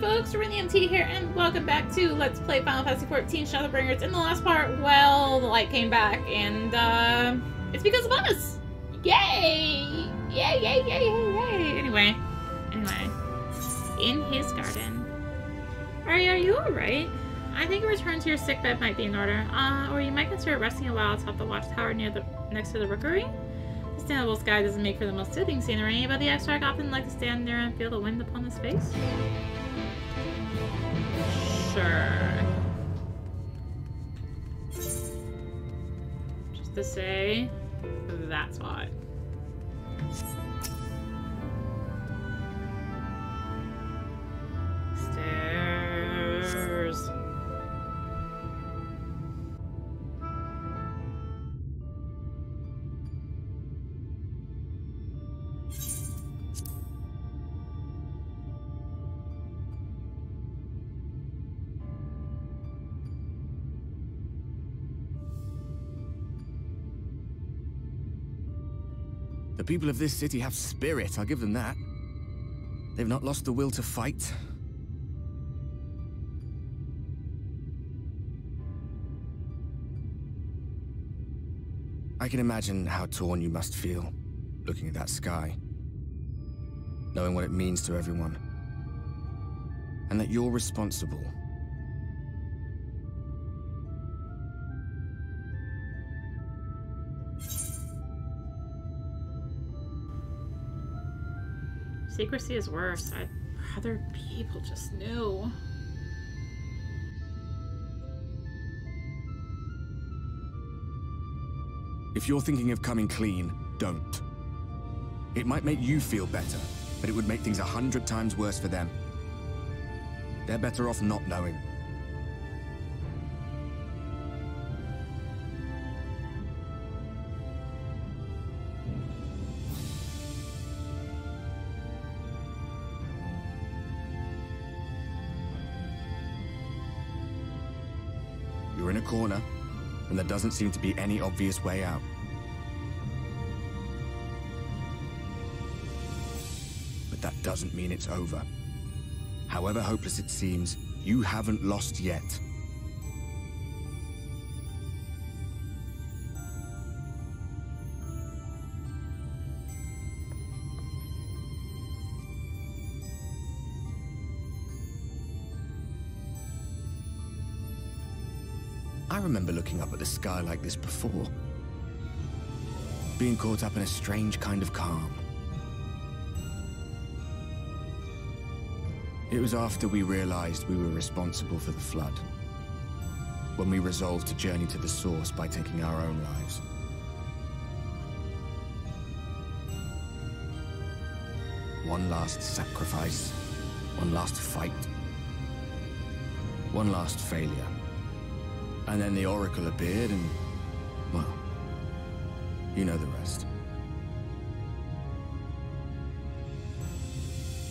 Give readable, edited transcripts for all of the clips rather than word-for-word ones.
folks, Serenium T here, and welcome back to Let's Play Final Fantasy XIV Shadowbringers. In the last part, well, the light came back, and, it's because of us! Yay! Yay, yay, yay, yay, yay! Anyway, in his garden. Arya, are you alright? I think a return to your sickbed might be in order, or you might consider resting a while atop the watchtower next to the rookery. The standable sky doesn't make for the most soothing scenery, but the Exarch often like to stand there and feel the wind upon his face. Sure. Just to say, that's why. Stairs. The people of this city have spirit, I'll give them that. They've not lost the will to fight. I can imagine how torn you must feel, looking at that sky, knowing what it means to everyone, and that you're responsible. Secrecy is worse. I'd rather people just knew. If you're thinking of coming clean, don't. It might make you feel better, but it would make things 100 times worse for them. They're better off not knowing. You're in a corner, and there doesn't seem to be any obvious way out. But that doesn't mean it's over. However hopeless it seems, you haven't lost yet. I remember looking up at the sky like this before. Being caught up in a strange kind of calm. It was after we realized we were responsible for the flood. When we resolved to journey to the source by taking our own lives. One last sacrifice. One last fight. One last failure. And then the Oracle appeared and, well, you know the rest.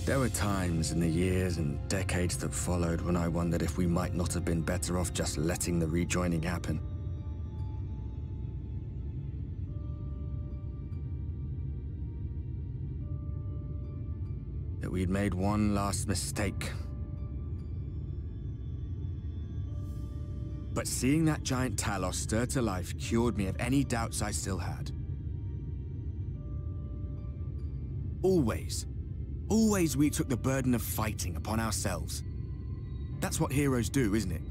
There were times in the years and decades that followed when I wondered if we might not have been better off just letting the rejoining happen. That we'd made one last mistake. But seeing that giant Talos stir to life cured me of any doubts I still had. Always we took the burden of fighting upon ourselves. That's what heroes do, isn't it?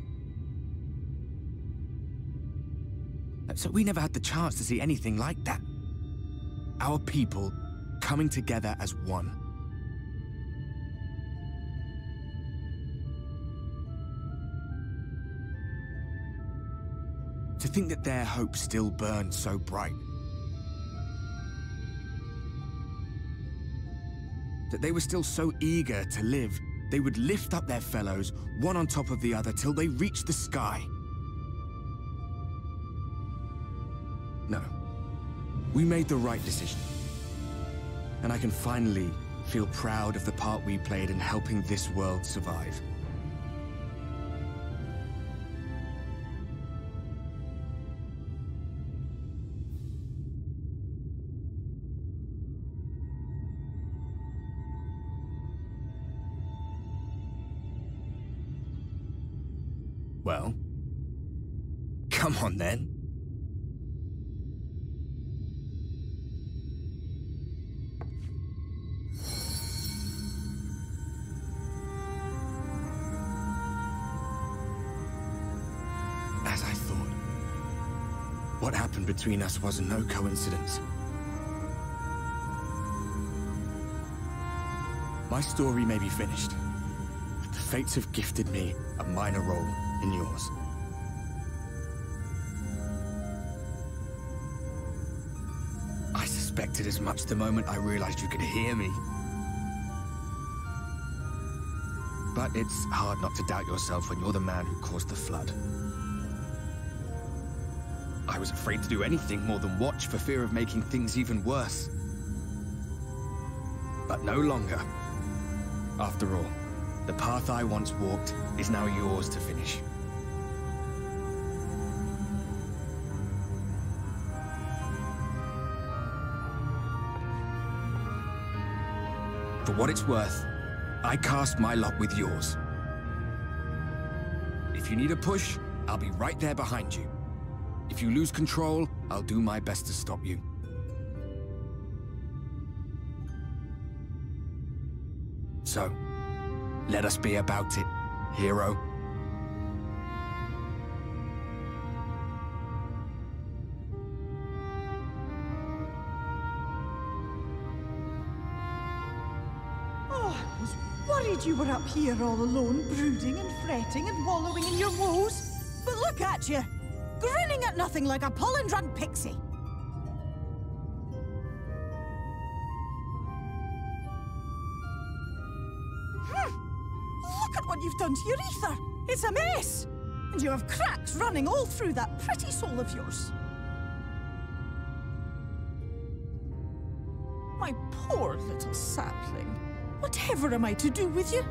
So we never had the chance to see anything like that. Our people coming together as one. To think that their hope still burned so bright. That they were still so eager to live, they would lift up their fellows, one on top of the other, till they reached the sky. No. We made the right decision. And I can finally feel proud of the part we played in helping this world survive. Well, come on then. As I thought, what happened between us was no coincidence. My story may be finished, but the fates have gifted me a minor role in yours. I suspected as much the moment I realized you could hear me. But it's hard not to doubt yourself when you're the man who caused the flood. I was afraid to do anything more than watch for fear of making things even worse. But no longer. After all, the path I once walked is now yours to finish. For what it's worth, I cast my lot with yours. If you need a push, I'll be right there behind you. If you lose control, I'll do my best to stop you. So, let us be about it, hero. Oh, I was worried you were up here all alone, brooding and fretting and wallowing in your woes. But look at you, grinning at nothing like a pull-and-run pixie. Look at what you've done to your ether. It's a mess. And you have cracks running all through that pretty soul of yours. My poor little sapling. Whatever am I to do with you?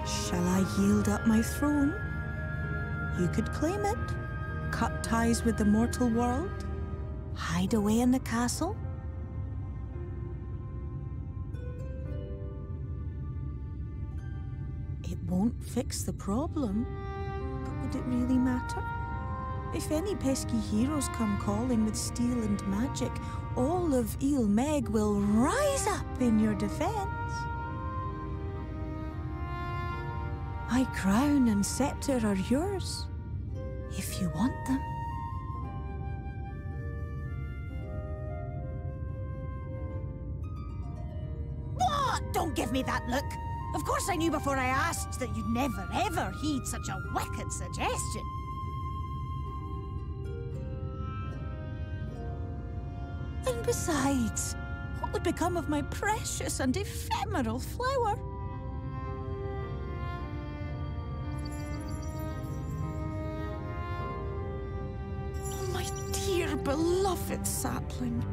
Shall I yield up my throne? You could claim it, cut ties with the mortal world, hide away in the castle. It won't fix the problem, but would it really matter? If any pesky heroes come calling with steel and magic, all of Eel Meg will rise up in your defense. My crown and scepter are yours, if you want them. What? Don't give me that look. Of course I knew before I asked that you'd never ever heed such a wicked suggestion. And besides, what would become of my precious and ephemeral flower? Beloved sapling,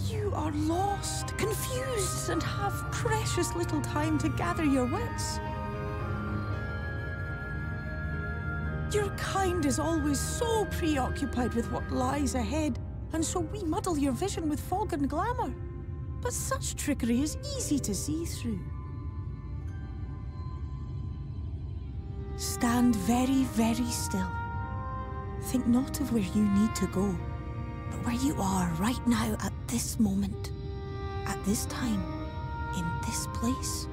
you are lost, confused, and have precious little time to gather your wits. Your kind is always so preoccupied with what lies ahead, and so we muddle your vision with fog and glamour. But such trickery is easy to see through. Stand very, very still. Think not of where you need to go, but where you are right now at this moment, at this time, in this place.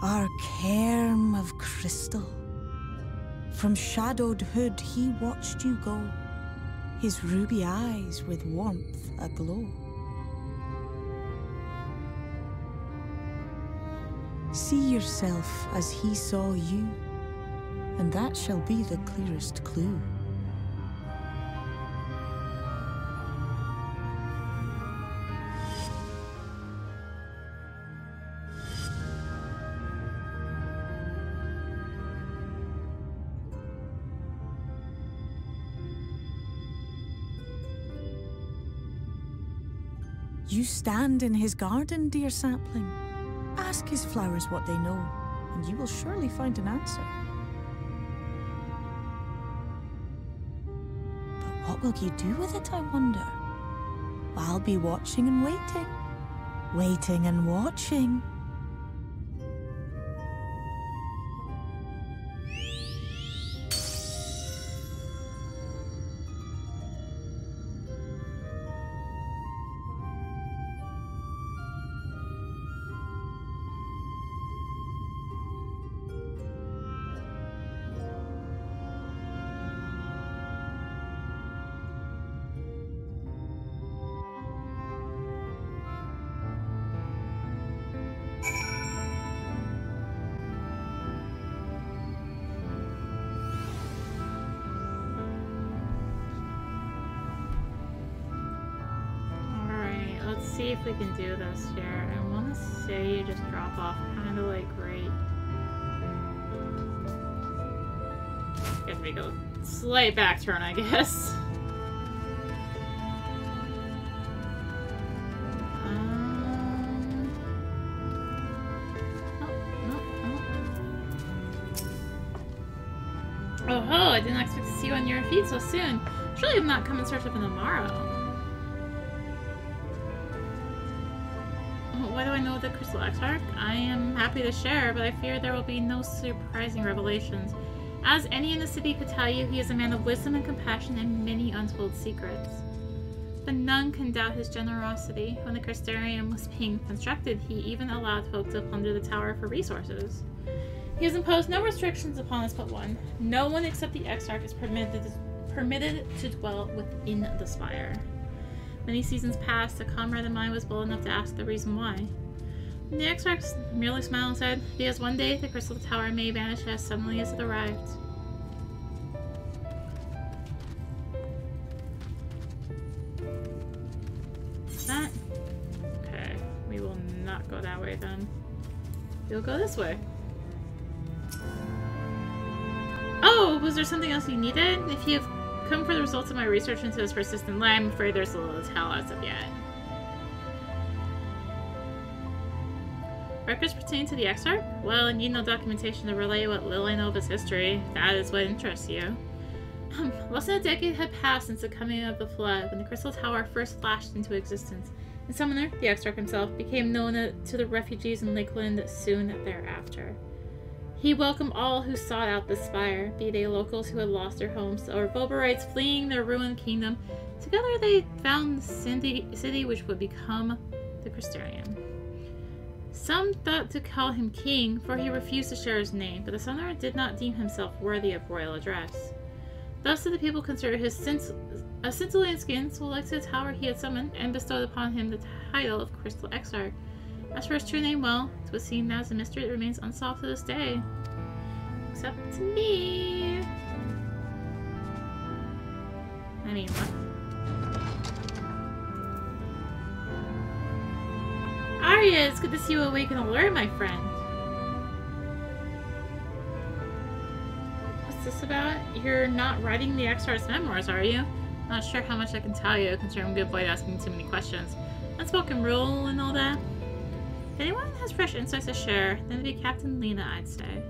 Our cairn of crystal. From shadowed hood he watched you go, his ruby eyes with warmth aglow. See yourself as he saw you, and that shall be the clearest clue. You stand in his garden, dear sapling. Ask his flowers what they know, and you will surely find an answer. But what will you do with it, I wonder? I'll be watching and waiting. Waiting and watching. See if we can do this here. I want to say you just drop off kind of like right. Guess we go slight back turn, I guess. Oh ho! I didn't expect to see you on your feet so soon. Surely I'm not coming search of him tomorrow. Why do I know the Crystal Exarch? I am happy to share, but I fear there will be no surprising revelations. As any in the city could tell you, he is a man of wisdom and compassion and many untold secrets. But none can doubt his generosity. When the Crystarium was being constructed, he even allowed folk to plunder the tower for resources. He has imposed no restrictions upon us but one. No one except the Exarch is permitted to dwell within the spire. Many seasons passed, a comrade of mine was bold enough to ask the reason why. And the Exarch merely smiled and said, because one day the Crystal Tower may vanish as suddenly as it arrived. That? Okay, we will not go that way then. We'll go this way. Oh, was there something else you needed? If you've come for the results of my research into this persistent lie, I'm afraid there's a little to tell as of yet. Records pertaining to the Exarch? Well, I need no documentation to relay what little I know of his history. That is what interests you. Less than a decade had passed since the coming of the Flood, when the Crystal Tower first flashed into existence, and Summoner, the Exarch himself, became known to the refugees in Lakeland soon thereafter. He welcomed all who sought out the spire, be they locals who had lost their homes or Vulbarites fleeing their ruined kingdom. Together they found the city which would become the Crystarium. Some thought to call him king, for he refused to share his name, but the Summoner did not deem himself worthy of royal address. Thus did the people consider his scintillating skin so like to the tower he had summoned, and bestowed upon him the title of Crystal Exarch. As for his true name, well, it would seem as a mystery that remains unsolved to this day. Except to me. I mean, what? Arya, it's good to see you awake and alert, my friend. What's this about? You're not writing the Exarch's memoirs, are you? Not sure how much I can tell you, considering I'm good boy asking too many questions. Unspoken rule and all that. If anyone has fresh insights to share, then it'd be Captain Lena, I'd say.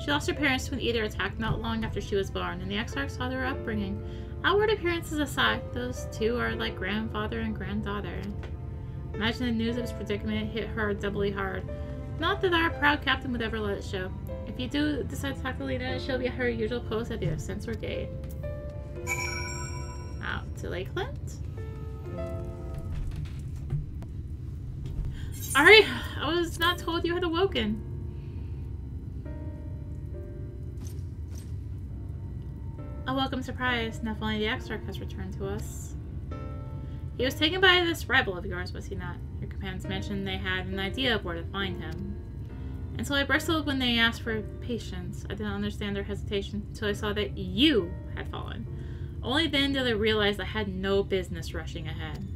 She lost her parents to an Aether attack not long after she was born, and the Exarch saw their upbringing. Outward appearances aside, those two are like grandfather and granddaughter. Imagine the news of his predicament hit her doubly hard. Not that our proud captain would ever let it show. If you do decide to talk to Lena, she'll be at her usual post at the Ascensor Gate. Out to Lakeland? Alright, I was not told you had awoken. A welcome surprise. Now finally the Exarch has returned to us. He was taken by this rival of yours, was he not? Your companions mentioned they had an idea of where to find him. And so I bristled when they asked for patience. I didn't understand their hesitation until I saw that you had fallen. Only then did I realize I had no business rushing ahead.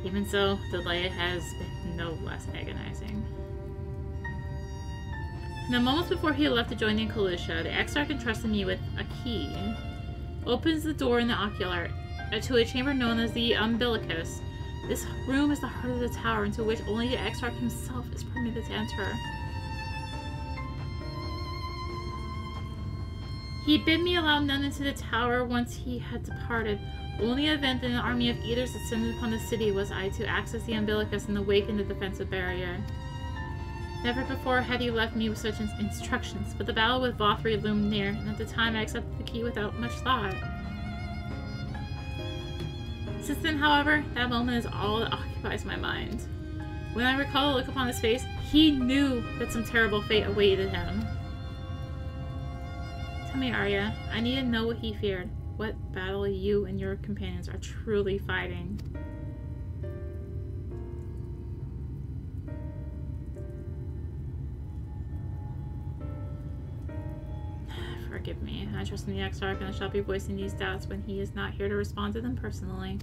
Even so, the delay has been no less agonizing. In the moments before he left to join the Kalusha, the Exarch entrusted me with a key. Opens the door in the to a chamber known as the Umbilicus. This room is the heart of the tower, into which only the Exarch himself is permitted to enter. He bid me allow none into the tower once he had departed. Only event that an army of eaters descended upon the city was I to access the Umbilicus and awaken the defensive barrier. Never before had he left me with such instructions, but the battle with Vothri loomed near, and at the time I accepted the key without much thought. Since then, however, that moment is all that occupies my mind. When I recall the look upon his face, he knew that some terrible fate awaited him. Tell me, Arya, I need to know what he feared. What battle you and your companions are truly fighting. Forgive me. I trust in the Exarch, and I shall be voicing these doubts when he is not here to respond to them personally.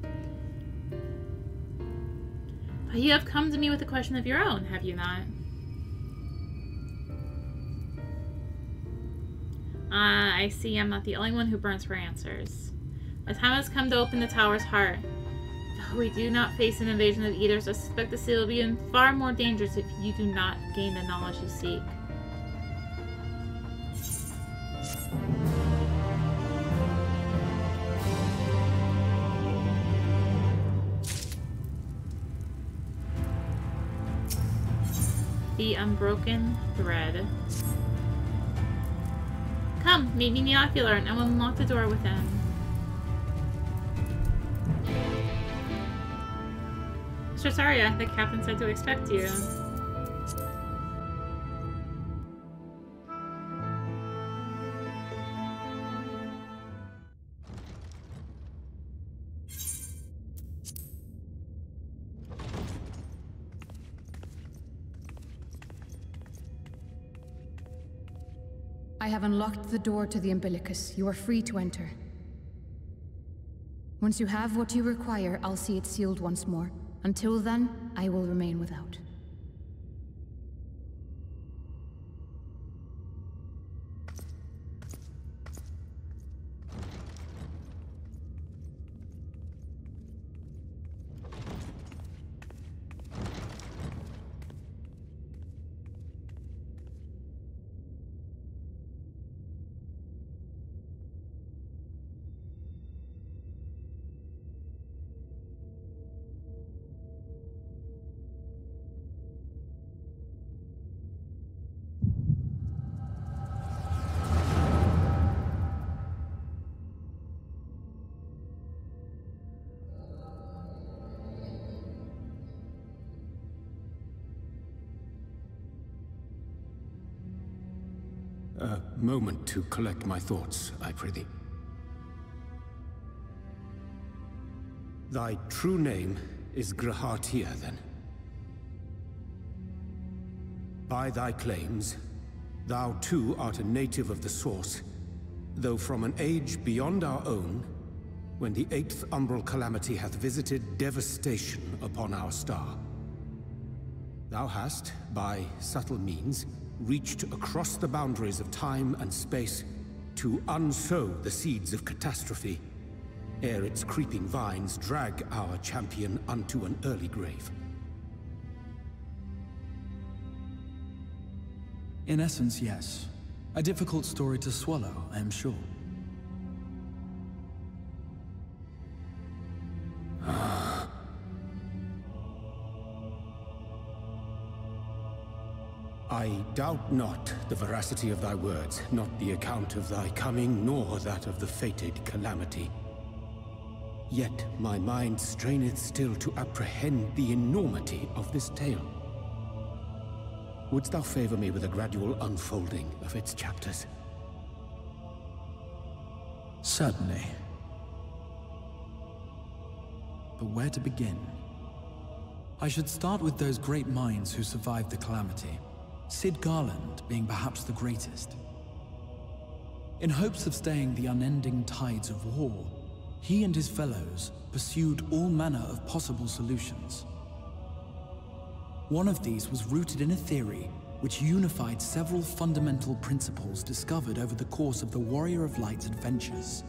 But you have come to me with a question of your own, have you not? I see I'm not the only one who burns for answers. The time has come to open the tower's heart. Though we do not face an invasion of eaters, I suspect the city will be in far more dangers if you do not gain the knowledge you seek. The unbroken thread. Come, meet me in the ocular, and I will unlock the door within. Mr. Arya, the captain said to expect you. I have unlocked the door to the Umbilicus. You are free to enter. Once you have what you require, I'll see it sealed once more. Until then, I will remain without. A moment to collect my thoughts, I prithee. Thy true name is G'rahartia, then? By thy claims, thou too art a native of the Source, though from an age beyond our own, when the 8th Umbral Calamity hath visited devastation upon our star. Thou hast, by subtle means, reached across the boundaries of time and space to unsow the seeds of catastrophe, ere its creeping vines drag our champion unto an early grave. In essence, yes. A difficult story to swallow, I am sure. I doubt not the veracity of thy words, not the account of thy coming, nor that of the fated calamity. Yet my mind straineth still to apprehend the enormity of this tale. Wouldst thou favor me with a gradual unfolding of its chapters? Certainly. But where to begin? I should start with those great minds who survived the calamity. Cid Garland being perhaps the greatest. In hopes of staying the unending tides of war, he and his fellows pursued all manner of possible solutions. One of these was rooted in a theory which unified several fundamental principles discovered over the course of the Warrior of Light's adventures.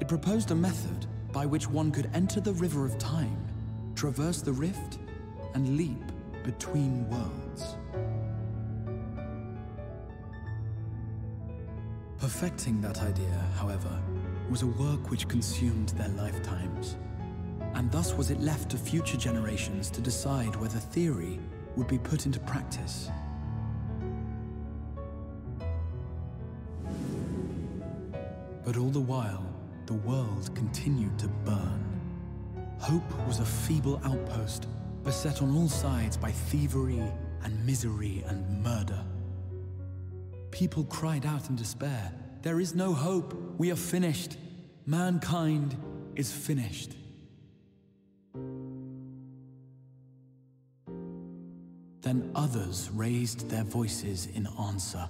It proposed a method by which one could enter the River of Time, traverse the rift, and leap between worlds. Perfecting that idea, however, was a work which consumed their lifetimes, and thus was it left to future generations to decide whether theory would be put into practice. But all the while, the world continued to burn. Hope was a feeble outpost, beset on all sides by thievery and misery and murder. People cried out in despair, "There is no hope, we are finished. Mankind is finished." Then others raised their voices in answer.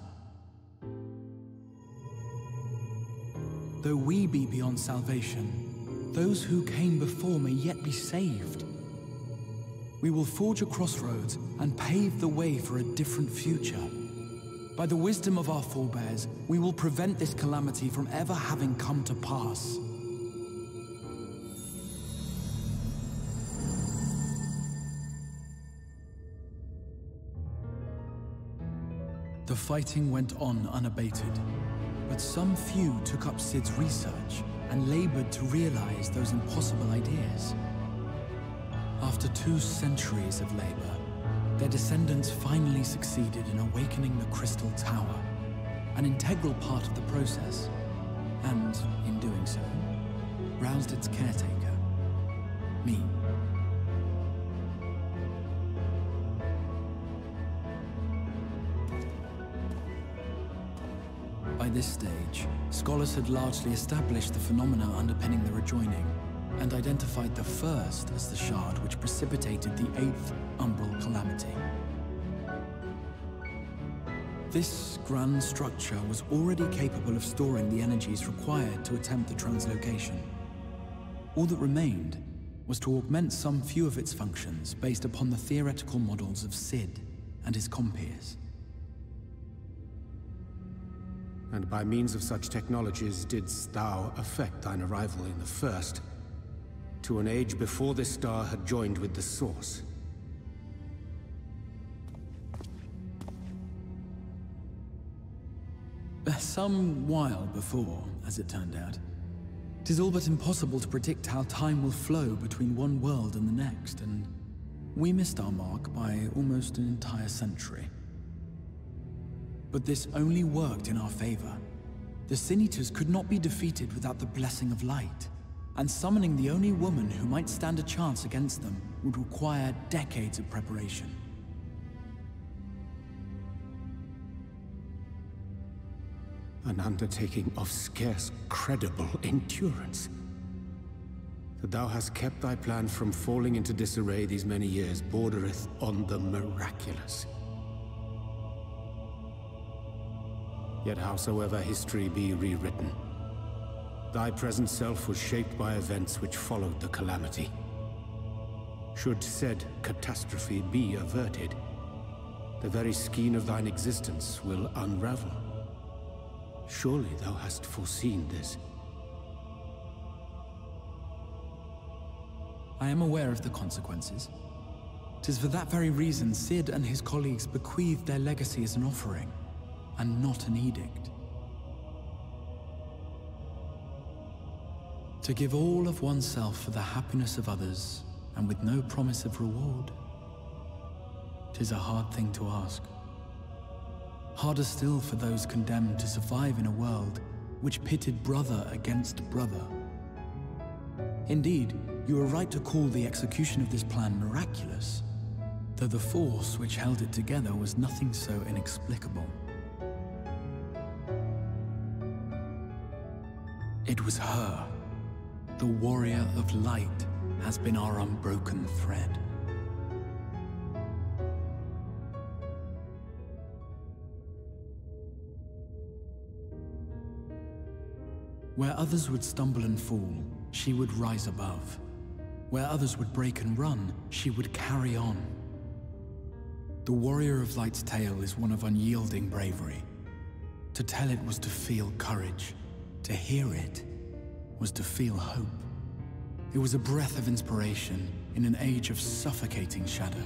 Though we be beyond salvation, those who came before may yet be saved. We will forge a crossroads and pave the way for a different future. By the wisdom of our forebears, we will prevent this calamity from ever having come to pass. The fighting went on unabated, but some few took up Cid's research and labored to realize those impossible ideas. After 2 centuries of labor, their descendants finally succeeded in awakening the Crystal Tower, an integral part of the process, and, in doing so, roused its caretaker, me. By this stage, scholars had largely established the phenomena underpinning the rejoining, and identified the first as the shard which precipitated the 8th Umbral Calamity. This grand structure was already capable of storing the energies required to attempt the translocation. All that remained was to augment some few of its functions based upon the theoretical models of Cid and his compeers. And by means of such technologies didst thou effect thine arrival in the first, to an age before this star had joined with the Source. Some while before, as it turned out. 'Tis all but impossible to predict how time will flow between one world and the next, and we missed our mark by almost an entire century. But this only worked in our favor. The Sin Eaters could not be defeated without the blessing of light, and summoning the only woman who might stand a chance against them would require decades of preparation. An undertaking of scarce credible endurance. That thou hast kept thy plan from falling into disarray these many years bordereth on the miraculous. Yet howsoever history be rewritten, thy present self was shaped by events which followed the calamity. Should said catastrophe be averted, the very skein of thine existence will unravel. Surely thou hast foreseen this. I am aware of the consequences. 'Tis for that very reason Cid and his colleagues bequeathed their legacy as an offering, and not an edict. To give all of oneself for the happiness of others, and with no promise of reward, 'tis a hard thing to ask. Harder still for those condemned to survive in a world which pitted brother against brother. Indeed, you are right to call the execution of this plan miraculous, though the force which held it together was nothing so inexplicable. It was her. The Warrior of Light has been our unbroken thread. Where others would stumble and fall, she would rise above. Where others would break and run, she would carry on. The Warrior of Light's tale is one of unyielding bravery. To tell it was to feel courage. To hear it was to feel hope. It was a breath of inspiration in an age of suffocating shadow.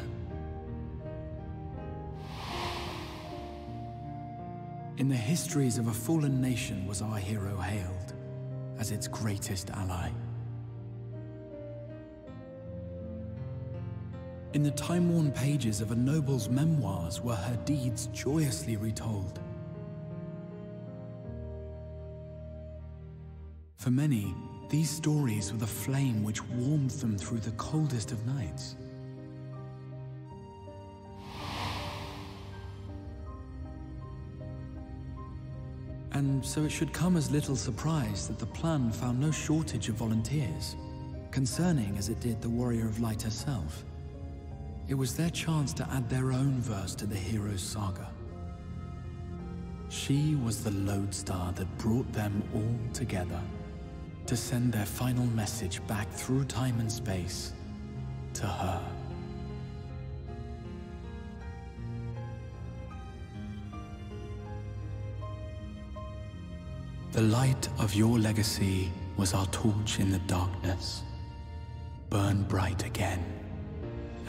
In the histories of a fallen nation was our hero hailed as its greatest ally. In the time-worn pages of a noble's memoirs were her deeds joyously retold. For many, these stories were the flame which warmed them through the coldest of nights. And so it should come as little surprise that the plan found no shortage of volunteers, concerning as it did the Warrior of Light herself. It was their chance to add their own verse to the hero's saga. She was the lodestar that brought them all together, to send their final message back through time and space to her. The light of your legacy was our torch in the darkness. Burn bright again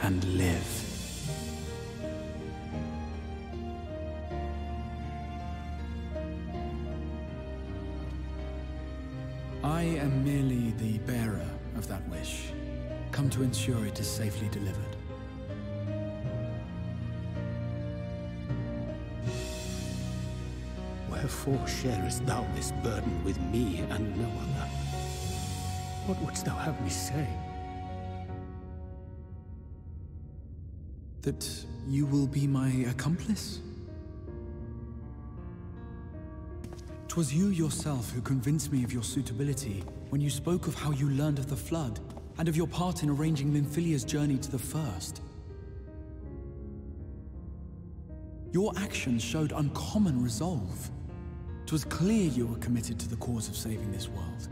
and live. I am merely the bearer of that wish, come to ensure it is safely delivered. Wherefore sharest thou this burden with me and no other? What wouldst thou have me say? That you will be my accomplice? 'Twas you yourself who convinced me of your suitability when you spoke of how you learned of the Flood, and of your part in arranging Lynfilia's journey to the First. Your actions showed uncommon resolve. 'Twas clear you were committed to the cause of saving this world.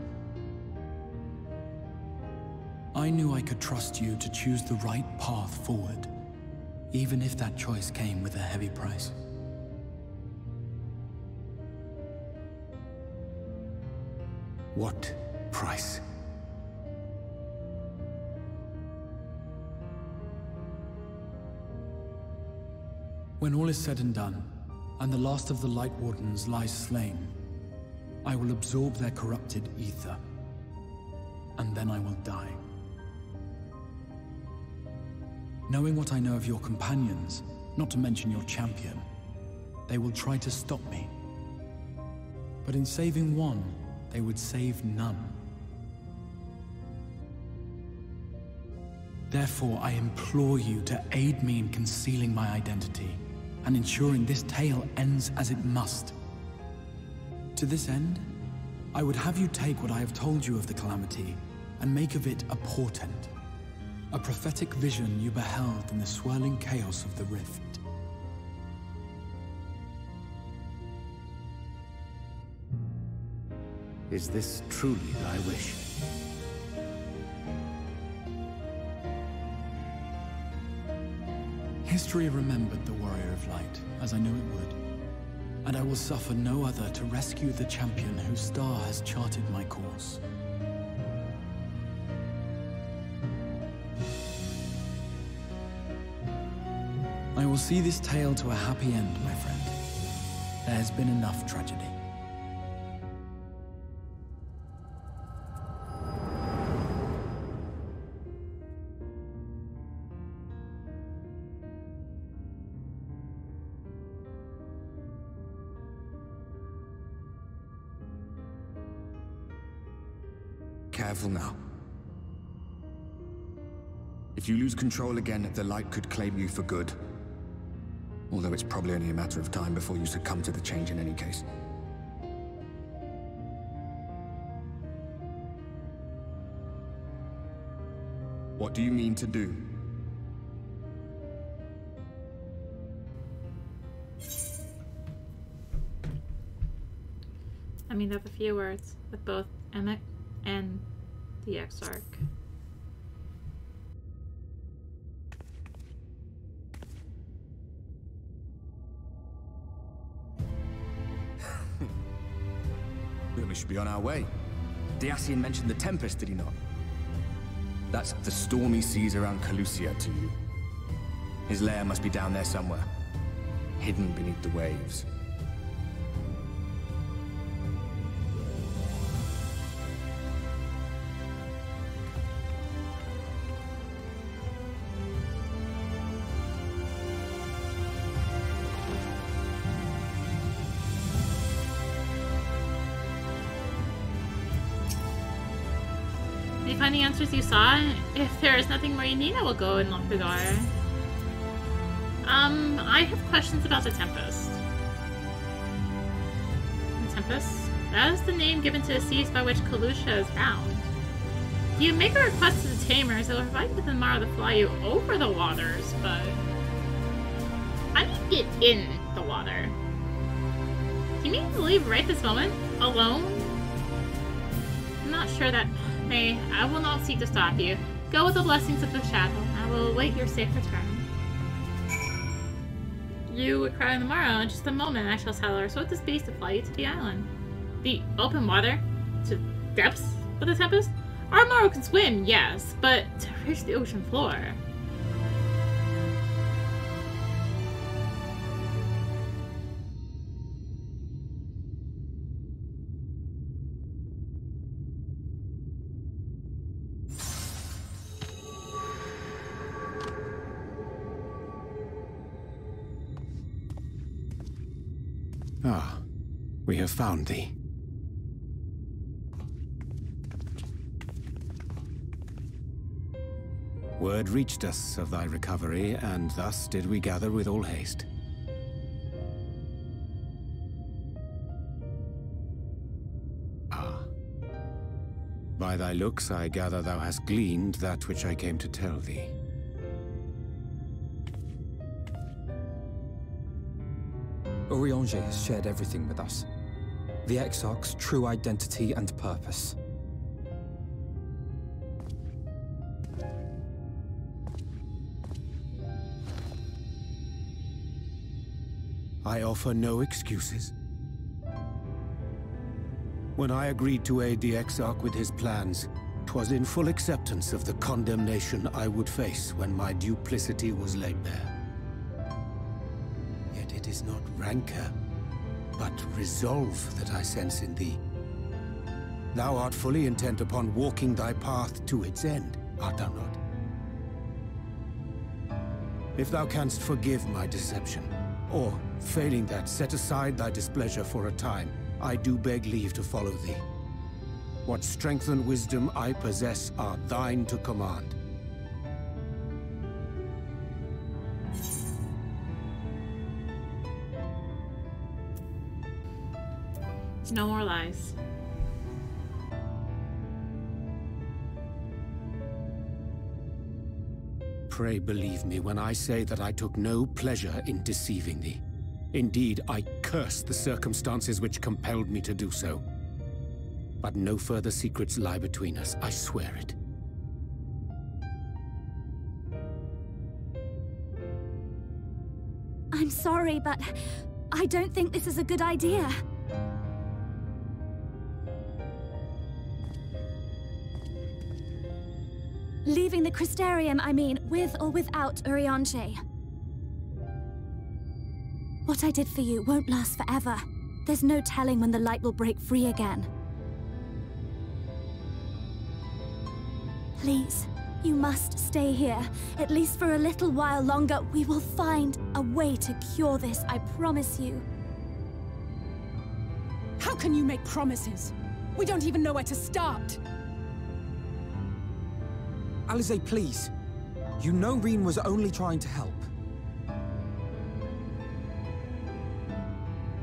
I knew I could trust you to choose the right path forward, even if that choice came with a heavy price. What price? When all is said and done, and the last of the Light Wardens lies slain, I will absorb their corrupted ether, and then I will die. Knowing what I know of your companions, not to mention your champion, they will try to stop me. But in saving one, they would save none. Therefore, I implore you to aid me in concealing my identity, and ensuring this tale ends as it must. To this end, I would have you take what I have told you of the Calamity, and make of it a portent. A prophetic vision you beheld in the swirling chaos of the Rift. Is this truly thy wish? History remembered the Warrior of Light, as I knew it would. And I will suffer no other to rescue the champion whose star has charted my course. I will see this tale to a happy end, my friend. There has been enough tragedy. Careful now. If you lose control again, the Light could claim you for good. Although it's probably only a matter of time before you succumb to the change in any case. What do you mean to do? I mean, that's a few words with both Emmett and the Exarch. We should be on our way. Dacian mentioned the Tempest, did he not? That's the stormy seas around Calusia to you. His lair must be down there somewhere, hidden beneath the waves. Did you find the answers you saw? If there is nothing more you need, I will go and lock the door. I have questions about the Tempest. The Tempest? That is the name given to the seas by which Calusia is bound. If you make a request to the Tamers, they will provide you with a Mara to fly you over the waters, but... how do you get in the water? Do you mean to leave right this moment? Alone? I'm not sure that... May, I will not seek to stop you. Go with the blessings of the Shadow. I will await your safe return. You would cry on the morrow. In just a moment, I shall saddle our swift this beast to fly you to the island. The open water? To depths of the Tempest? Our Morrow can swim, yes, but to reach the ocean floor. Ah, we have found thee. Word reached us of thy recovery, and thus did we gather with all haste. Ah. By thy looks, I gather thou hast gleaned that which I came to tell thee. Urianger has shared everything with us. The Exarch's true identity and purpose. I offer no excuses. When I agreed to aid the Exarch with his plans, 'twas in full acceptance of the condemnation I would face when my duplicity was laid bare. Yet it is not rancor, but resolve that I sense in thee. Thou art fully intent upon walking thy path to its end, art thou not? If thou canst forgive my deception, or, failing that, set aside thy displeasure for a time, I do beg leave to follow thee. What strength and wisdom I possess are thine to command. No more lies. Pray believe me when I say that I took no pleasure in deceiving thee. Indeed, I curse the circumstances which compelled me to do so. But no further secrets lie between us, I swear it. I'm sorry, but I don't think this is a good idea. Leaving the Crystarium, I mean, with or without Urianger. What I did for you won't last forever. There's no telling when the light will break free again. Please, you must stay here. At least for a little while longer. We will find a way to cure this, I promise you. How can you make promises? We don't even know where to start. Alisaie, please. You know Rean was only trying to help.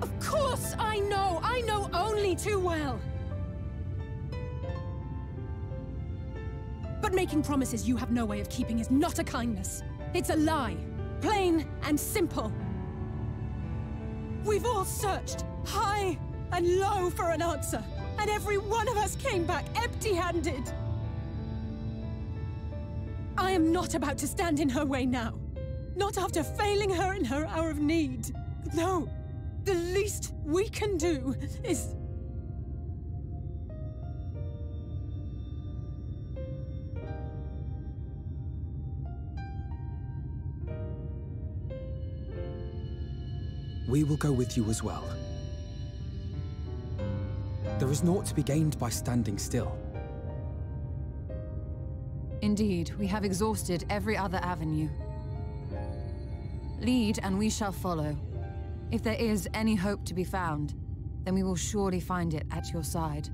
Of course I know! I know only too well! But making promises you have no way of keeping is not a kindness. It's a lie. Plain and simple. We've all searched high and low for an answer, and every one of us came back empty-handed. I am not about to stand in her way now. Not after failing her in her hour of need. No, the least we can do is... We will go with you as well. There is naught to be gained by standing still. Indeed, we have exhausted every other avenue. Lead, and we shall follow. If there is any hope to be found, then we will surely find it at your side.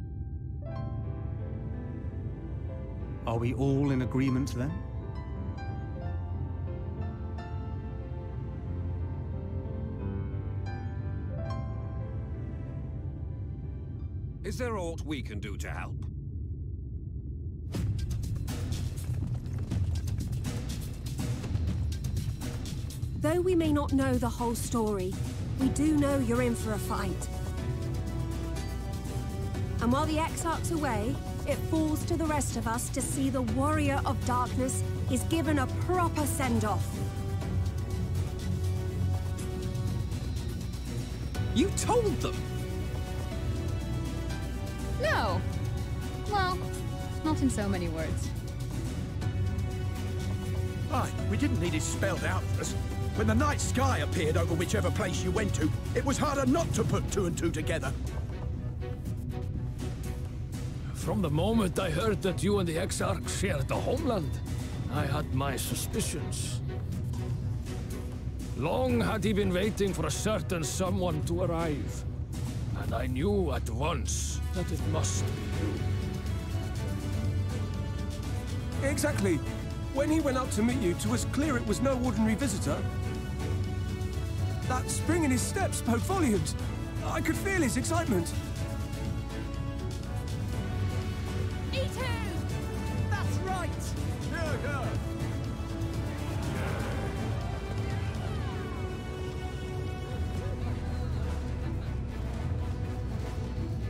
Are we all in agreement then? Is there aught we can do to help? Though we may not know the whole story, we do know you're in for a fight. And while the Exarch's away, it falls to the rest of us to see the Warrior of Darkness is given a proper send-off. You told them! No! Well, not in so many words. Aye, we didn't need it spelled out for us. When the night sky appeared over whichever place you went to, it was harder not to put two and two together. From the moment I heard that you and the Exarch shared the homeland, I had my suspicions. Long had he been waiting for a certain someone to arrive, and I knew at once that it must be you. Exactly. When he went up to meet you, it was clear it was no ordinary visitor. That spring in his step spoke volumes. I could feel his excitement. Me too! That's right! Yeah.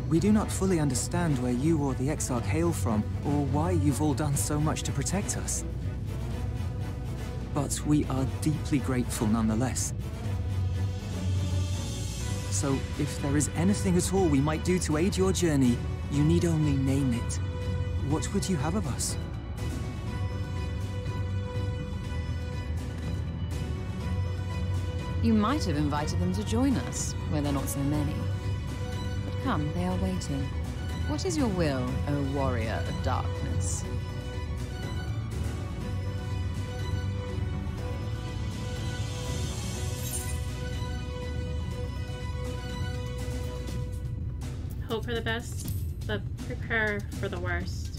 We do not fully understand where you or the Exarch hail from, or why you've all done so much to protect us. But we are deeply grateful nonetheless. So, if there is anything at all we might do to aid your journey, you need only name it. What would you have of us? You might have invited them to join us, where there are not so many. But come, they are waiting. What is your will, O Warrior of Darkness? Hope for the best, but prepare for the worst.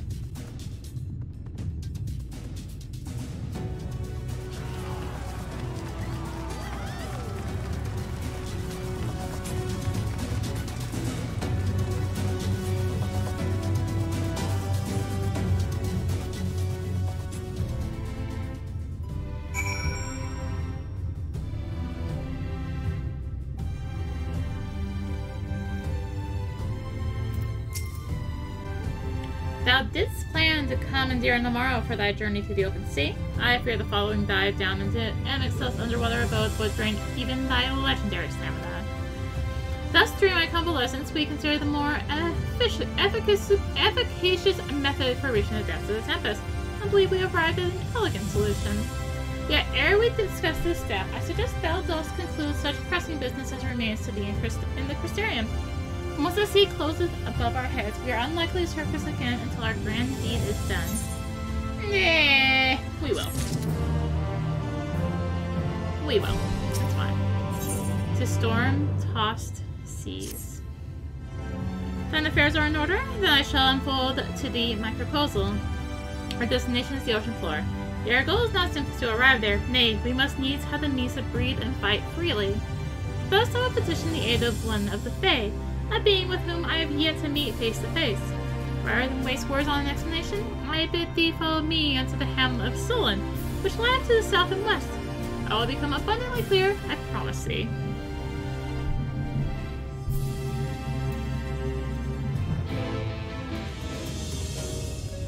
Thou didst plan to commandeer Namaro for thy journey to the open sea. I fear the following dive down into Amixos underwater abodes would drain even thy legendary stamina. Thus, during my convalescence, we consider the more efficacious method for reaching the depths of the Tempest, and believe we have arrived at an elegant solution. Yet, ere we discuss this step, I suggest thou dost conclude such pressing business as remains to thee in the Crystarium. Once the sea closes above our heads, we are unlikely to surface again until our grand deed is done. Nah, we will. We will. That's fine. To storm-tossed seas. Then affairs are in order? Then I shall unfold to thee my proposal. Our destination is the ocean floor. Yet our goal is not simply to arrive there. Nay, we must needs have the means to breathe and fight freely. Thus I will petition the aid of one of the Fae, a being with whom I have yet to meet face to face. Rather than waste words on an explanation, I bid thee follow me unto the hamlet of Solon, which lies to the south and west. I will become abundantly clear, I promise thee.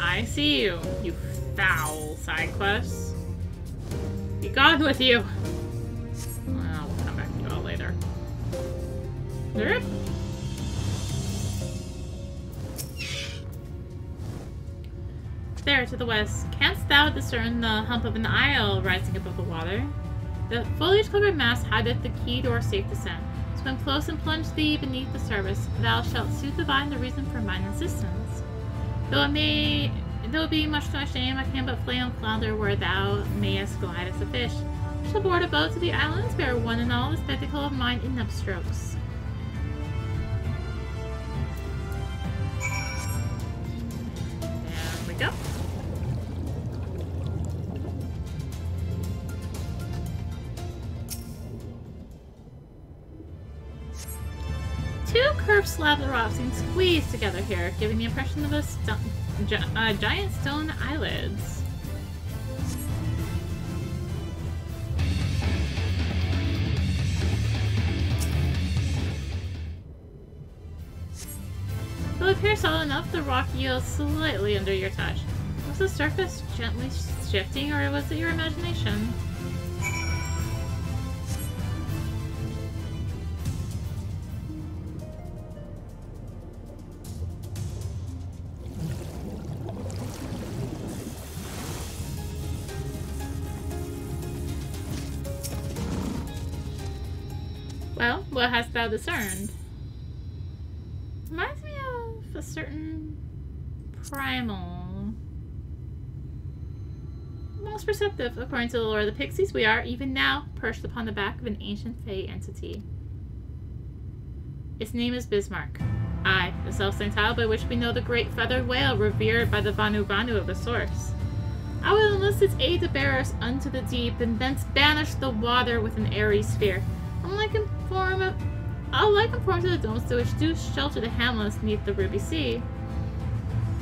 I see you, you foul side quests. Be gone with you! Well, we'll come back to you all later. Derp. There, to the west, canst thou discern the hump of an isle rising above the water? The foliage-covered mass hideth the key to our safe descent. Come close and plunge thee beneath the surface. Thou shalt soon divine the reason for mine insistence. Though it be much to my shame, I can but flail and flounder where thou mayest glide as a fish. I shall board a boat to the islands, bear one and all the spectacle of mine in upstrokes. There we go. Two curved slabs of rock seem squeezed together here, giving the impression of a giant stone eyelids. Though it appears solid enough, the rock yields slightly under your touch. Was the surface gently shifting, or was it your imagination? Well, what hast thou discerned? Reminds me of a certain primal. Most perceptive, according to the lore of the Pixies, we are, even now, perched upon the back of an ancient Fey entity. Its name is Bismarck. Aye, the self-same title by which we know the great feathered whale revered by the Vanu Vanu of the Source. I will enlist its aid to bear us unto the deep, and thence banish the water with an airy sphere. I'll conform to the domes to which do shelter the hamlets neath the ruby sea.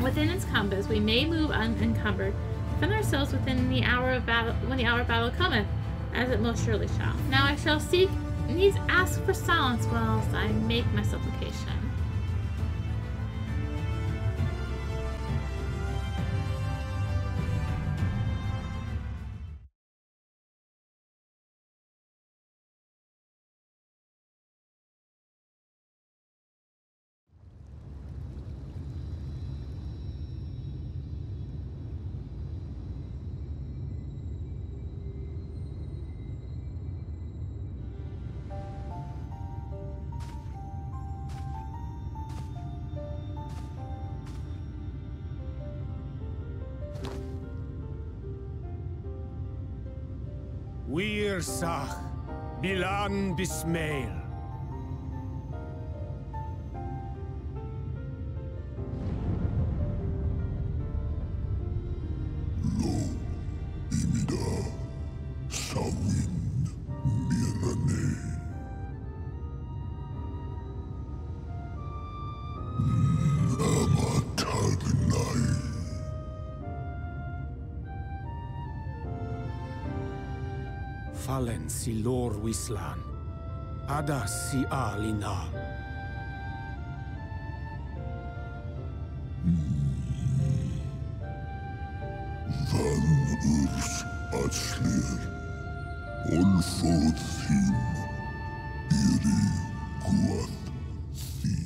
Within its compass we may move unencumbered, defend ourselves within the hour of battle when the hour of battle cometh, as it most surely shall. Now I shall seek, needs ask for silence whilst I make my supplication. Wir Sach, Bilan Bismail. Fallen si lor wislan, ada si alina. Van urs atslir, olfod thin, iri guath thi.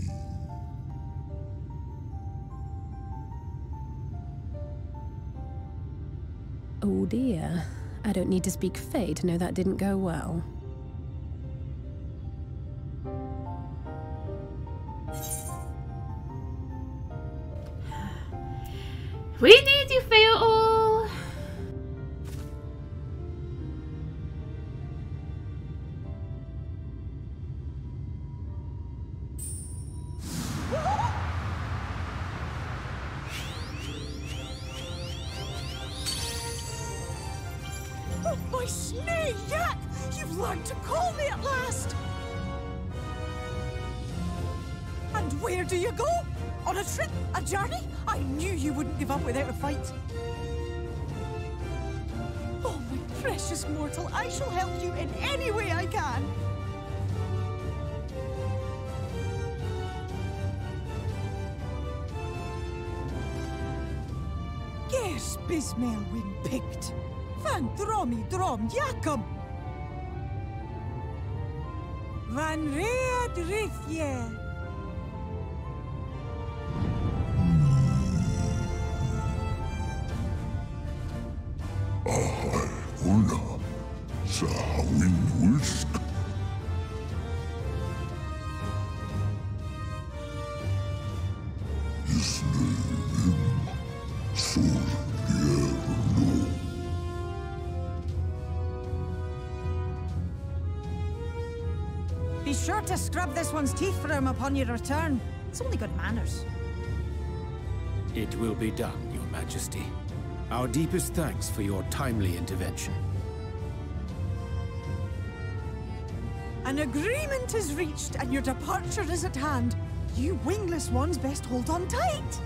Oh dear. I don't need to speak Fey to know that didn't go well. We need you, Feol! Oh, my snake yak! You've learned to call me at last! And where do you go? On a trip? A journey? I knew you wouldn't give up without a fight. Oh, my precious mortal, I shall help you in any way I can. Yes, Bismail win picked. Van dromi drom jakom. Van red rithje. Ahai una, sa hawin wilsk. Be sure to scrub this one's teeth for him upon your return. It's only good manners. It will be done, Your Majesty. Our deepest thanks for your timely intervention. An agreement is reached and your departure is at hand. You wingless ones best hold on tight.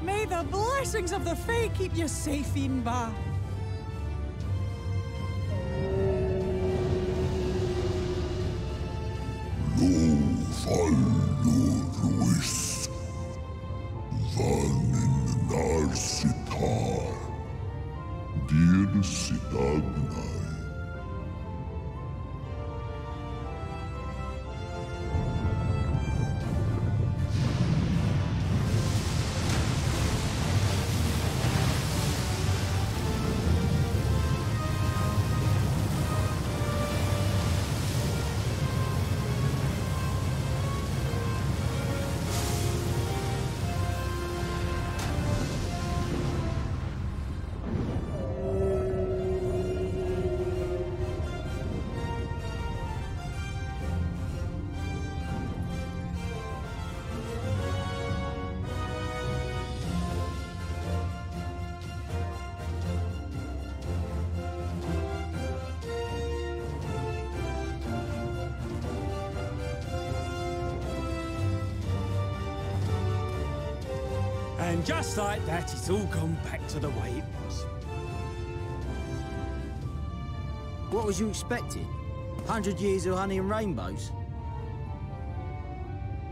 May the blessings of the Fae keep you safe, Inba. Lo fallo ruis, van in narsitar, dir sidagnai. And just like that, it's all gone back to the way it was. What was you expecting? 100 years of honey and rainbows?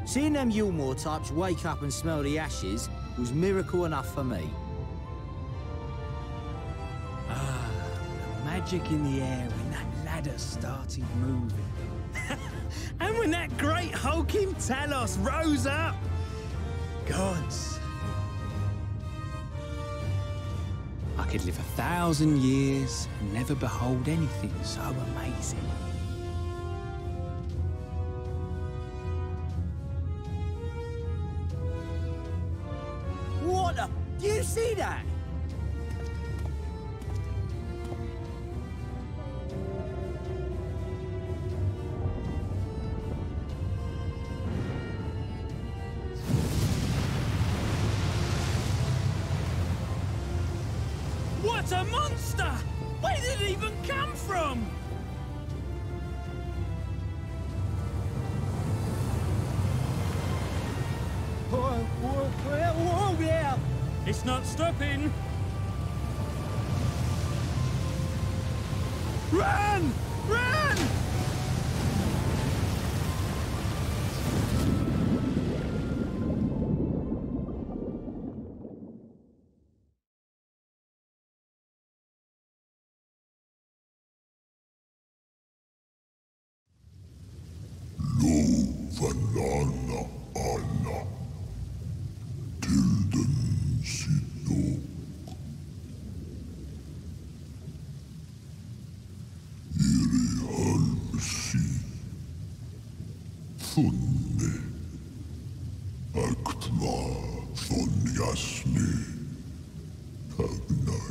Seeing them Yulmore types wake up and smell the ashes was miracle enough for me. Ah, the magic in the air when that ladder started moving. And when that great hulking Talos rose up. Gods. I could live 1,000 years and never behold anything so amazing. What the? Do you see that? What a monster! Where did it even come from? Whoa, yeah! It's not stopping! Run! Run! Vanana Anna, Tilden Sidok, Iri Halmsi, Thunne, Aktva Thonyasni, Tagnai.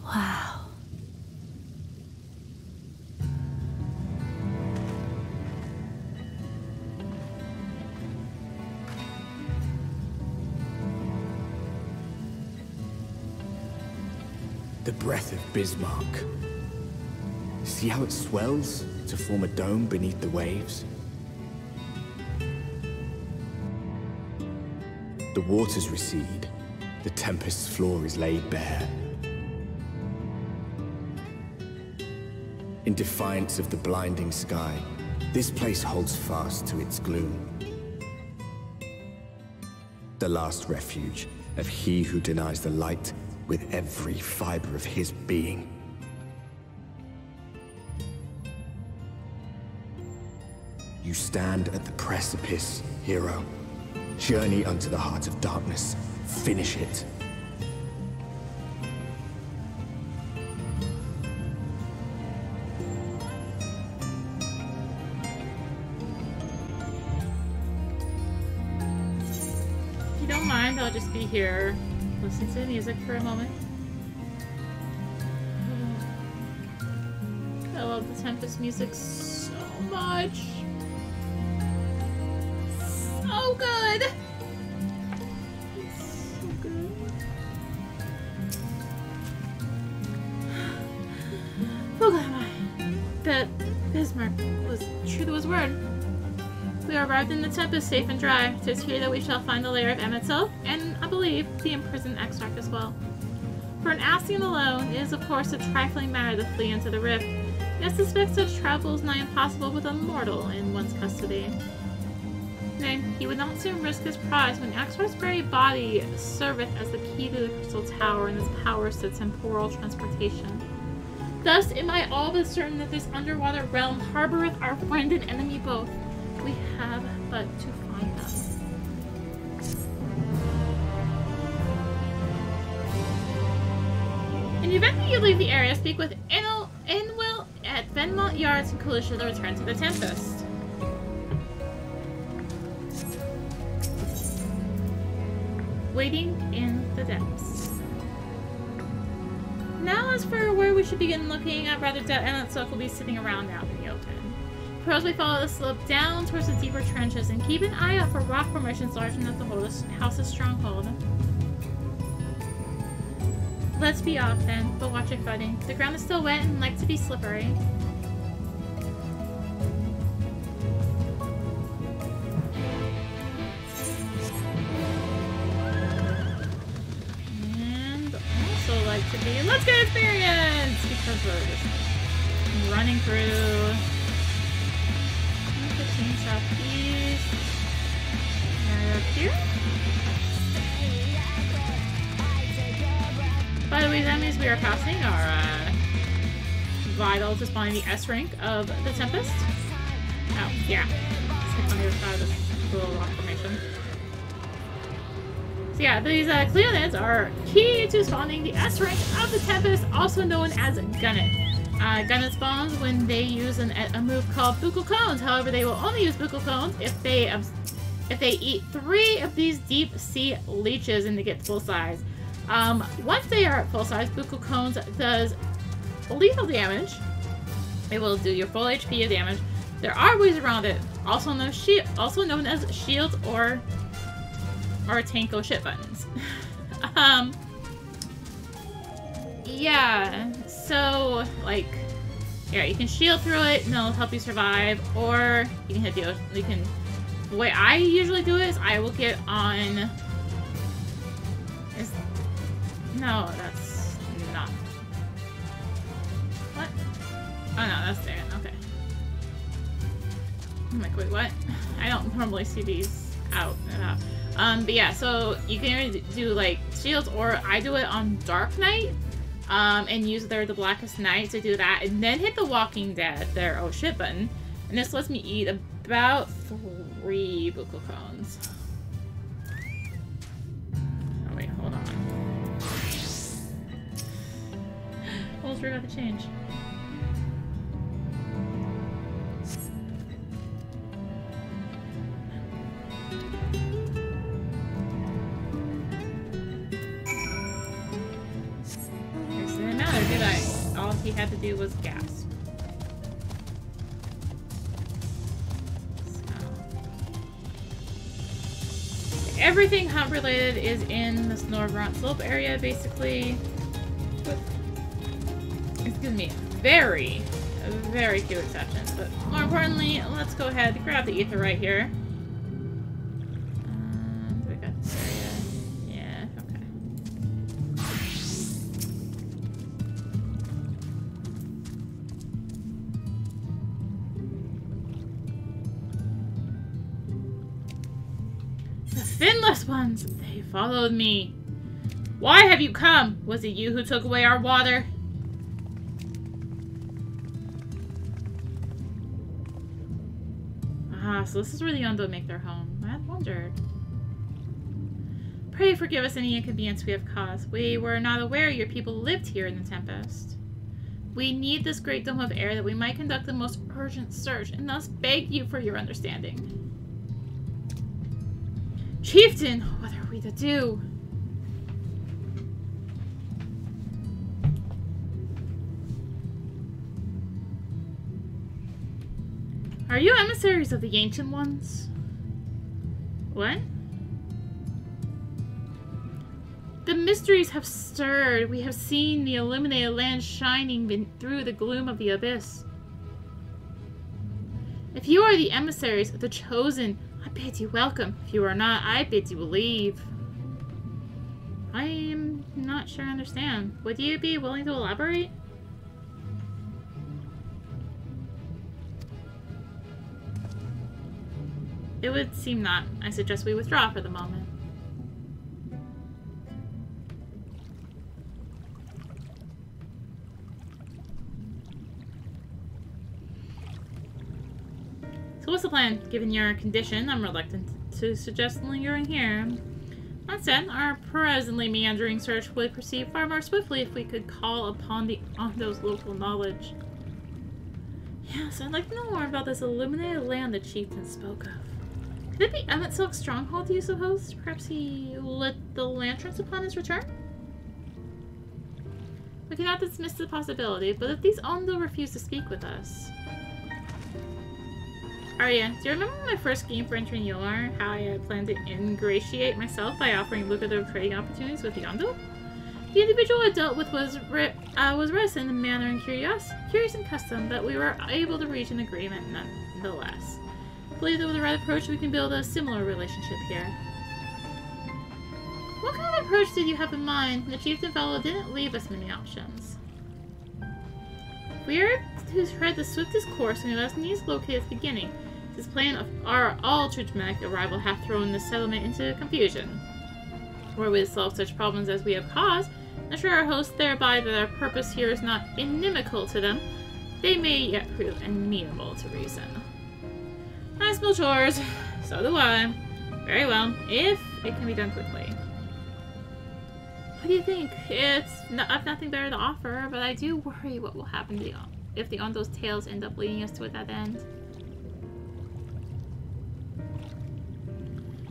Wow. The breath of Bismarck. See how it swells to form a dome beneath the waves? The waters recede. The tempest's floor is laid bare. In defiance of the blinding sky, this place holds fast to its gloom. The last refuge of he who denies the light with every fiber of his being. You stand at the precipice, hero. Journey unto the heart of darkness. Finish it. If you don't mind, I'll just be here listening to the music for a moment. I love the Tempest music so much. So good! It's so good. Oh god, that Bismarck was true to his word. We are arrived in the Tempest safe and dry. 'Tis here that we shall find the lair of Emet, and I believe the imprisoned Exarch as well. For an Ascian alone, it is of course a trifling matter to flee into the rift. Yet suspect such travel is nigh impossible with a mortal in one's custody. Nay, he would not soon risk his prize when Exarch's very body serveth as the key to the Crystal Tower, and his power sits temporal transportation. Thus, it might all be certain that this underwater realm harboreth our friend and enemy both. We have but to find them. In the event that you leave the area, speak with Inwil at Venmont Yards and Kulisha to return to the Tempest. Waiting in the depths. Now as for where we should begin looking, I'd rather doubt Emet will be sitting around out in the open. Suppose we follow the slope down towards the deeper trenches and keep an eye out for rock formations large enough to hold the house's stronghold. Let's be off then, but watch your footing. The ground is still wet and like to be slippery. And also like to be, let's get experience! Because we're just running through 15 southeast. Right up here. By the way, that means we are passing our vital to spawning the S rank of the Tempest. Oh, yeah. Let's hit on the other side of this little rock formation. So yeah, these Cleonids are key to spawning the S rank of the Tempest, also known as Gunnet. Gunnet spawns when they use a move called Buccal Cones. However, they will only use Buccal Cones if they eat 3 of these deep sea leeches and they get full size. Once they are at full size, Buccal Cones does lethal damage. It will do your full HP of damage. There are ways around it, also known as shields or tanko shit buttons. Yeah, so like, yeah, you can shield through it and it'll help you survive, or you can hit the the way I usually do it is I will get on. No, that's not. What? Oh no, that's there. Okay. I'm like, wait, what? I don't normally see these out and out. But yeah, so you can either do like shields, or I do it on Dark Knight, and use the Blackest Night to do that, and then hit the Walking Dead, their oh shit button, and this lets me eat about 3 Buccal Cones. Oh wait, hold on. Almost forgot to change. It didn't matter, did I? All he had to do was gasp. So. Everything hunt related is in the Snorgrant Slope area, basically. Excuse me, very few exceptions, but more importantly, let's go ahead and grab the ether right here. We got this area. Yeah, okay. The finless ones, they followed me. Why have you come? Was it you who took away our water? Ah, so this is where the Ondo make their home. I had wondered. Pray forgive us any inconvenience we have caused. We were not aware your people lived here in the Tempest. We need this great dome of air that we might conduct the most urgent search, and thus beg you for your understanding. Chieftain, what are we to do? Are you emissaries of the Ancient Ones? What? The mysteries have stirred. We have seen the illuminated land shining through the gloom of the abyss. If you are the emissaries of the Chosen, I bid you welcome. If you are not, I bid you leave. I am not sure I understand. Would you be willing to elaborate? It would seem not. I suggest we withdraw for the moment. So what's the plan? Given your condition, I'm reluctant to suggest lingering here. That said, our presently meandering search would proceed far more swiftly if we could call upon the Ondo's local knowledge. Yes, I'd like to know more about this illuminated land the chieftain spoke of. Could it be Emmett Silk's stronghold, do you suppose? Perhaps he lit the lanterns upon his return? We cannot dismiss the possibility, but if these Ondo refuse to speak with us... Arya, do you remember my first game for entering Yulmar? How I had planned to ingratiate myself by offering lucrative trading opportunities with the Ondo? The individual I dealt with was reticent in manner and curious in custom, but we were able to reach an agreement nonetheless. I believe that with the right approach we can build a similar relationship here. What kind of approach did you have in mind? The chieftain fellow didn't leave us many options. We are to tread the swiftest course and we must needs locate its beginning. This plan of our all-too-dramatic arrival hath thrown the settlement into confusion. Were we to solve such problems as we have caused, and assure our hosts thereby that our purpose here is not inimical to them, they may yet prove amenable to reason. I smell chores. So do I. Very well, if it can be done quickly. What do you think? I've nothing better to offer, but I do worry what will happen if the Ondo's tales end up leading us to a dead end.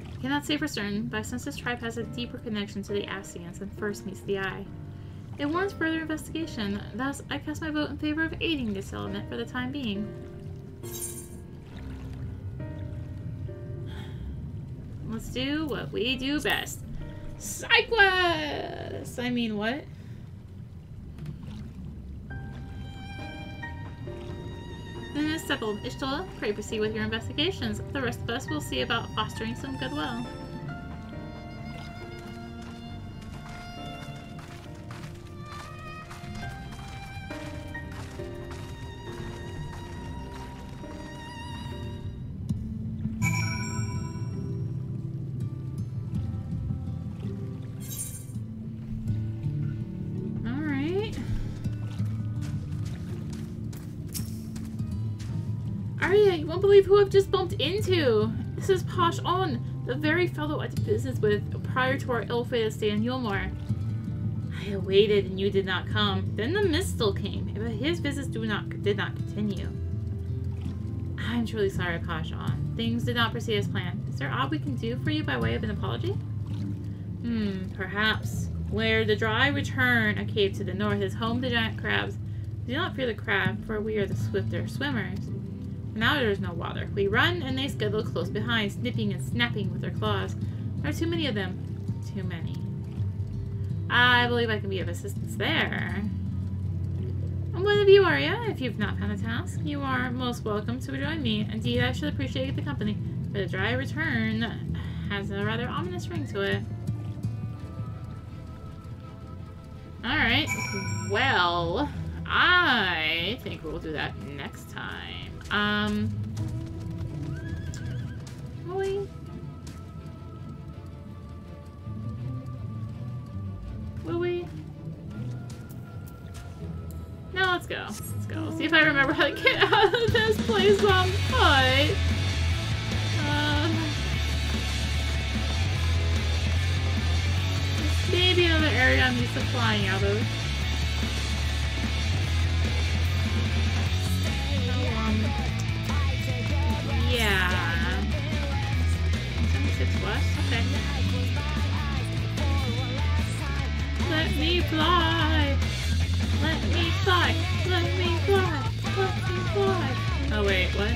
I cannot say for certain, but I sense this tribe has a deeper connection to the Ascians than first meets the eye. It warrants further investigation, thus I cast my vote in favor of aiding this element for the time being. Let's do what we do best. Psychwas! I mean, what? Then it's settled. Ishtola, pray proceed with your investigations. The rest of us will see about fostering some goodwill. Arya, you won't believe who I've just bumped into. This is Posh On, the very fellow I did business with prior to our ill-fated stay in Yulmar. I awaited and you did not come. Then the Mistle came, but his visits did not continue. I'm truly sorry, Posh On. Things did not proceed as planned. Is there aught we can do for you by way of an apology? Perhaps. Where the dry return, a cave to the north, is home to giant crabs. Do not fear the crab, for we are the swifter swimmers. Now there is no water. We run and they scuttle close behind, snipping and snapping with their claws. There are too many of them. Too many. I believe I can be of assistance there. And what of you, Arya? If you've not found a task, you are most welcome to join me. Indeed, I should appreciate the company, but a dry return has a rather ominous ring to it. Alright, well, I think we'll do that next time. Really? let's go. Let's go. See if I remember how to get out of this place on foot. Maybe another area I'm used to flying out of. Yeah. 76 west? Okay. Let me fly! Let me fly! Let me fly! Let me fly! Oh wait, what?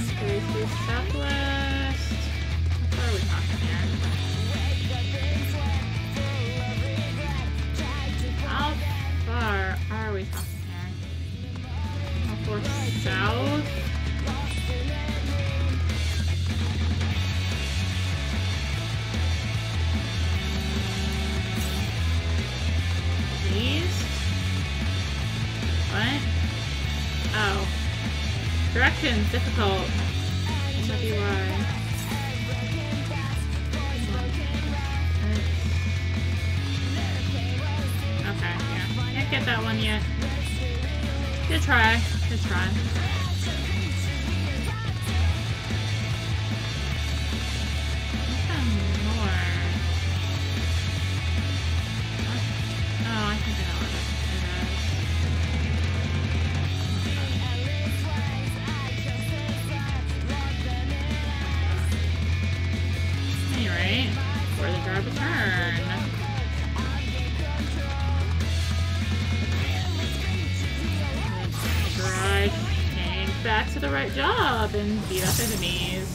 Okay, so southwest. How far are we talking here? How far are we talking here? How far south? East? What? Oh. Directions difficult. Might be why. Okay, yeah. Can't get that one yet. Good try. Good try. Oh, I think I know what it is. Anyway, where the drive return. Drive tank back to the right job and beat up enemies.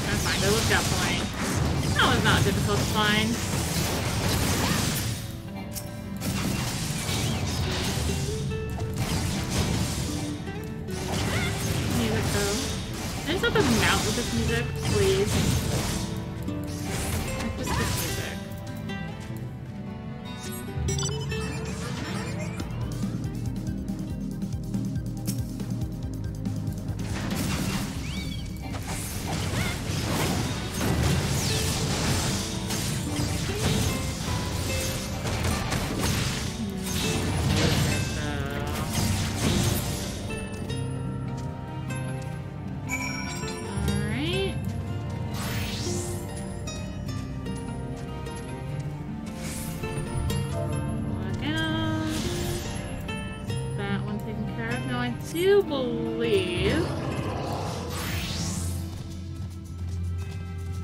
Gotta find a lookout point. That was not difficult to find. Music though. Can I just have a mount with this music, please? Just this music. Do believe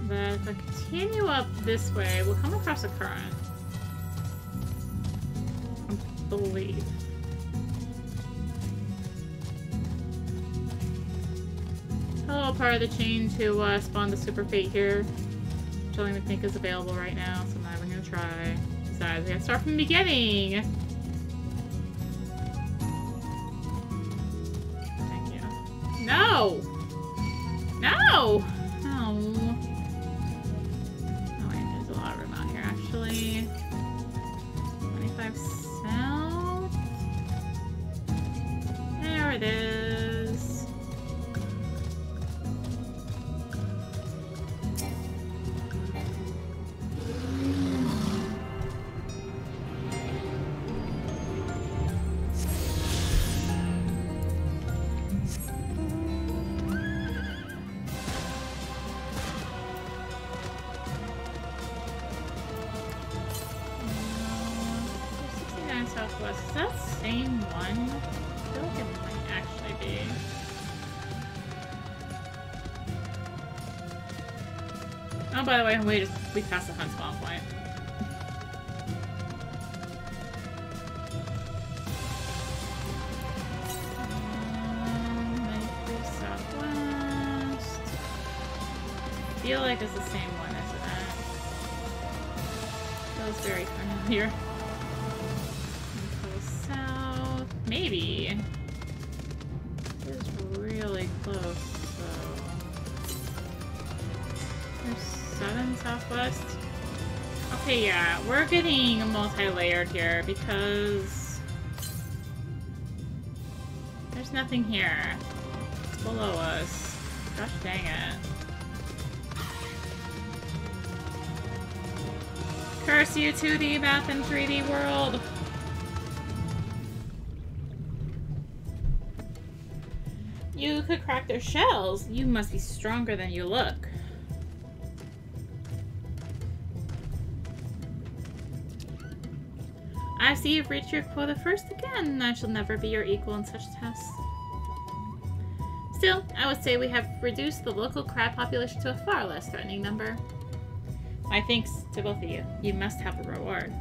that if I continue up this way, we'll come across a current. I believe. Hello, part of the chain to spawn the super fate here, which I don't even think is available right now, so I'm not even gonna try. Besides, we gotta start from the beginning. No! No! No. Oh wait, there's a lot of room out here actually. 25 south. There it is. Southwest. Is that the same one? I feel like it might actually be. Oh, by the way, we passed the hunt spawn point. Southwest. I feel like it's the same one, isn't it? Feels very familiar. Maybe. It's really close, though. There's 7 southwest. Okay, yeah, we're getting multi-layered here because there's nothing here. It's below us. Gosh dang it. Curse you 2D map and 3D world. You could crack their shells. You must be stronger than you look. I see you've reached your quota first again. I shall never be your equal in such tests. Still, I would say we have reduced the local crab population to a far less threatening number. My thanks to both of you. You must have a reward.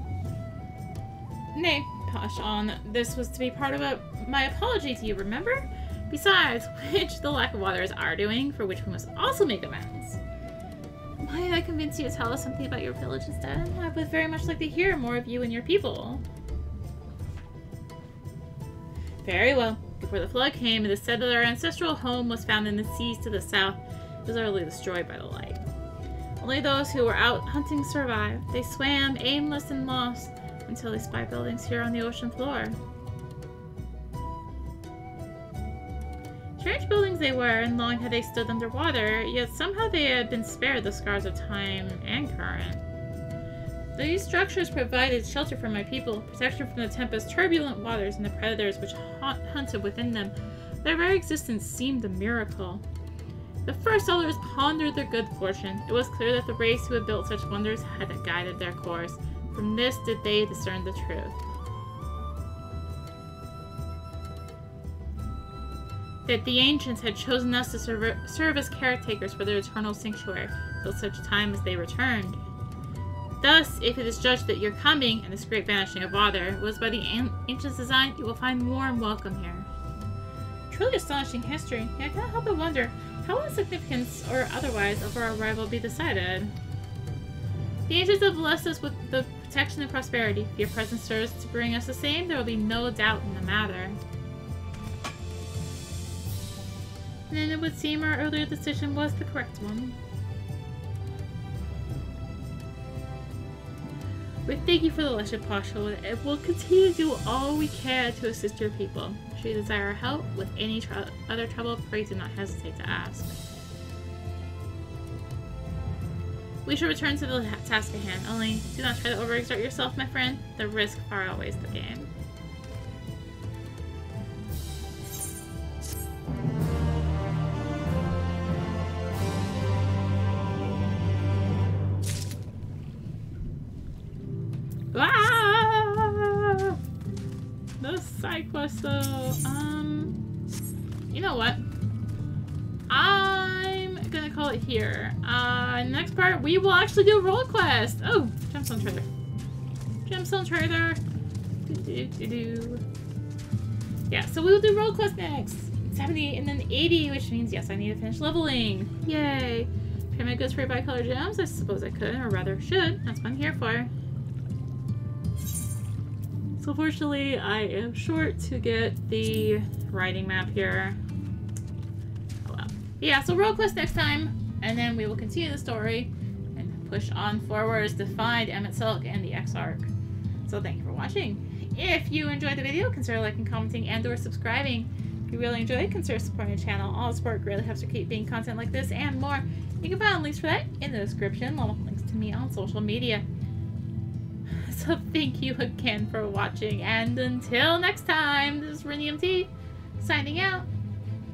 Nay, Posh on. This was to be part of my apology to you, remember? Besides which, the lack of water is our doing, for which we must also make amends. Might I convince you to tell us something about your village instead? I would very much like to hear more of you and your people. Very well. Before the flood came, it is said that our ancestral home was found in the seas to the south. It was utterly destroyed by the light. Only those who were out hunting survived. They swam, aimless and lost, until they spied buildings here on the ocean floor. Strange buildings they were, and long had they stood underwater, yet somehow they had been spared the scars of time and current. These structures provided shelter for my people, protection from the tempest's turbulent waters and the predators which hunted within them. Their very existence seemed a miracle. The first settlers pondered their good fortune. It was clear that the race who had built such wonders had guided their course. From this did they discern the truth. That the ancients had chosen us to serve as caretakers for their eternal sanctuary till such time as they returned. Thus, if it is judged that your coming and this great vanishing of water was by the ancients' design, you will find warm welcome here. Truly astonishing history, yet I cannot help but wonder, how will the significance, or otherwise, of our arrival be decided? The ancients have blessed us with the protection and prosperity. If your presence serves to bring us the same, there will be no doubt in the matter. And it would seem our earlier decision was the correct one. We thank you for the lesson, Pasha, and we'll continue to do all we can to assist your people. Should you desire help with any other trouble, pray do not hesitate to ask. We shall return to the task at hand, only do not try to overexert yourself, my friend. The risk far outweighs the gain. Ah! The side quest though, you know what? I'm gonna call it here. Next part, we will actually do a role quest. Oh, Gemstone Trader. Gemstone Trader. Yeah, so we will do role quest next. 70 and then 80, which means yes, I need to finish leveling. Yay! Pay my goods for bicolor gems? I suppose I could, or rather should. That's what I'm here for. So fortunately, I am short to get the writing map here. Oh well. Yeah, so role quest next time, and then we will continue the story and push on forwards to find Emet-Selch and the Exarch. So thank you for watching. If you enjoyed the video, consider liking, commenting, and or subscribing. If you really enjoyed, consider supporting the channel. All support greatly helps to keep being content like this and more. You can find links for that in the description, along with links to me on social media. So thank you again for watching, and until next time, this is Rinium T, signing out.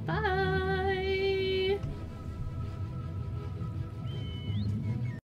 Bye!